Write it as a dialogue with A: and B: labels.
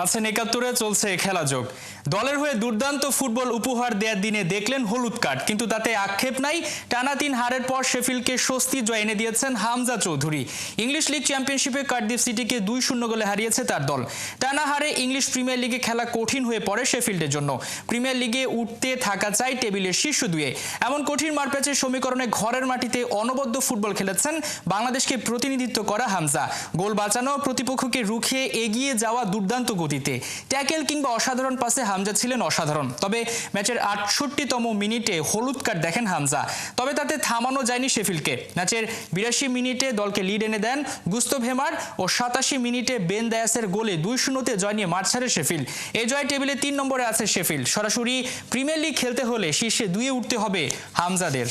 A: আছেন একাত্তরে চলছে খেলাযোগ। দলের হয়ে দুর্দান্ত ফুটবল উপহার দেওয়ার দিনে দেখলেন হলুদ কার্ড, কিন্তু তাতে আক্ষেপ নাই। টানা 3 হারের পর শেফিল্ডকে স্বস্তি জয় এনে দিয়েছেন হামজা চৌধুরী। ইংলিশ লিগ চ্যাম্পিয়নশিপে কার্ডিফ সিটিকে 2-0 গোলে হারিয়েছে তার দল। টানা হারে ইংলিশ প্রিমিয়ার লিগে খেলা কঠিন হয়ে পড়ে শেফিল্ডের জন্য। প্রিমিয়ার লিগে উঠতে থাকা চাই টেবিলের শীর্ষ দুয়ে। এমন কঠিন মারপ্যাচের সমীকরণে ঘরের মাটিতে অনবদ্য ফুটবল খেলেছেন বাংলাদেশকে প্রতিনিধিত্ব করা হামজা। গোল বাঁচানো, প্রতিপক্ষকে রুখে এগিয়ে যাওয়া দুর্দান্ত গতিতে। ট্যাকেল কিংবা অসাধারণ পাসে হামজা ছিলেন অসাধারণ। তবে ম্যাচের 68তম মিনিটে হলুদ কার্ড দেখেন হামজা। তবে তাতে থামানো যায়নি শেফিল্ডকে। ম্যাচের 82 মিনিটে দলকে লিড এনে দেন গুস্তভ হেমার ও 87 মিনিটে বেন দায়াসের গোলে 2-0-তে জয় নিয়ে মাঠ ছাড়ে শেফিল্ড। এই জয় টেবিলে 3 নম্বরে আছে শেফিল্ড। সরাসরি প্রিমিয়ার লিগ খেলতে হলে শীর্ষে 2-এ উঠতে হবে হামজাদের।